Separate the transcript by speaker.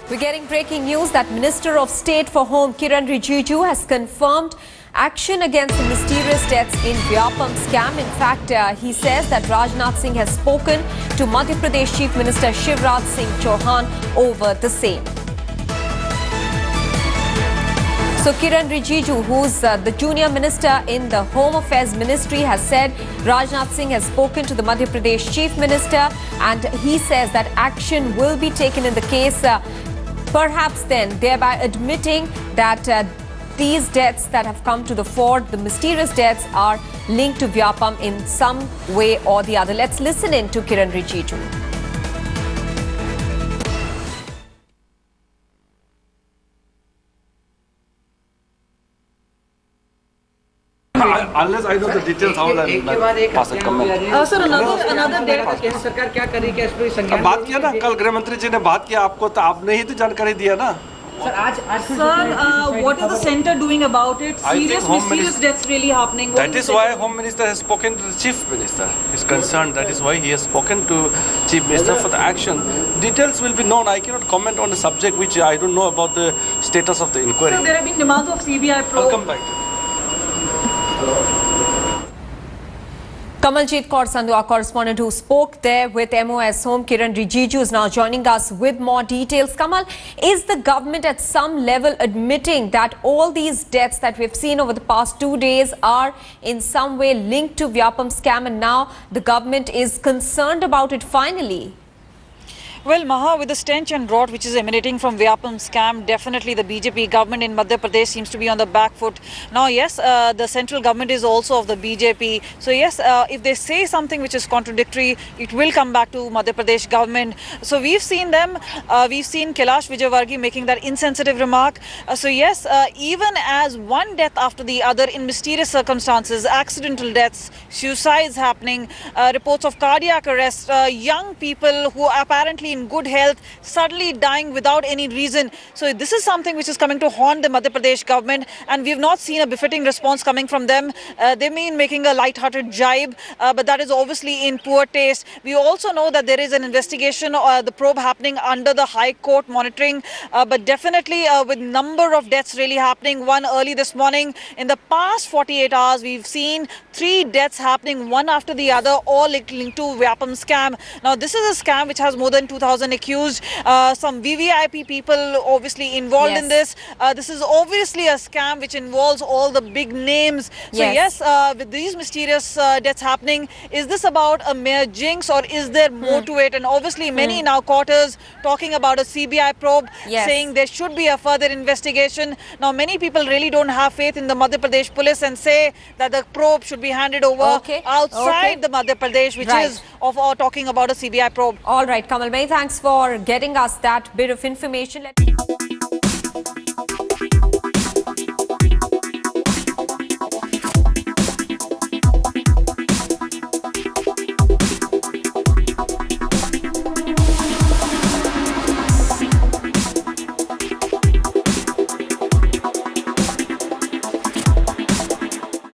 Speaker 1: We're getting breaking news that Minister of State for Home Kiren Rijiju has confirmed action against the mysterious deaths in Vyapam scam. In fact, he says that Rajnath Singh has spoken to Madhya Pradesh Chief Minister Shivraj Singh Chauhan over the same. So Kiren Rijiju, who's the junior minister in the Home Affairs Ministry, has said Rajnath Singh has spoken to the Madhya Pradesh Chief Minister and he says that action will be taken in the case, perhaps then thereby admitting that these deaths that have come to the fore, the mysterious deaths, are linked to Vyapam in some way or the other. Let's listen in to Kiren Rijiju.
Speaker 2: Unless I know the details, how will I pass a comment?
Speaker 3: Sir, another day सरकार क्या कर रही है इस पर संज्ञान
Speaker 2: बात किया ना, कल गृह मंत्री जी ने बात किया, आपको तो आपने ही तो जानकारी दिया ना.
Speaker 3: Sir, what is the centre doing about it? Serious mysterious deaths really happening.
Speaker 2: That is why Home Minister has spoken to the Chief Minister. He's concerned. That is why he has spoken to Chief Minister for the action. Details will be known. I cannot comment on a subject which I don't know about the status of the inquiry.
Speaker 3: Sir, there have been demands of CBI probe.
Speaker 2: I'll come back.
Speaker 1: Kamaljeet Kaur Sandhu, our correspondent who spoke there with MOS Home, Kiren Rijiju, is now joining us with more details. Kamal, is the government at some level admitting that all these deaths that we've seen over the past 2 days are in some way linked to Vyapam scam, and now the government is concerned about it finally?
Speaker 3: Well, Maha, with the stench and rot which is emanating from Vyapam scam, definitely the BJP government in Madhya Pradesh seems to be on the back foot. Now, yes, the central government is also of the BJP. So, yes, if they say something which is contradictory, it will come back to Madhya Pradesh government. So, we've seen them. We've seen Kailash Vijayvargiya making that insensitive remark. So, yes, even as one death after the other in mysterious circumstances, accidental deaths, suicides happening, reports of cardiac arrest, young people who are apparently in good health suddenly dying without any reason. So this is something which is coming to haunt the Madhya Pradesh government, and we've not seen a befitting response coming from them. They mean making a light-hearted jibe, but that is obviously in poor taste. We also know that there is an investigation, the probe happening under the High Court monitoring, but definitely with number of deaths really happening. One early this morning. In the past 48 hours, we've seen 3 deaths happening, one after the other, all linked to Vyapam scam. Now, this is a scam which has more than 2,000 accused, some VVIP people obviously involved in this. This is obviously a scam which involves all the big names. So yes, with these mysterious deaths happening, is this about a mere jinx or is there more to it? And obviously many now quarters talking about a CBI probe, saying there should be a further investigation. Now many people really don't have faith in the Madhya Pradesh police and say that the probe should be handed over outside the Madhya Pradesh, which is of talking about a CBI probe.
Speaker 1: All right, Kamal, many thanks for getting us that bit of information.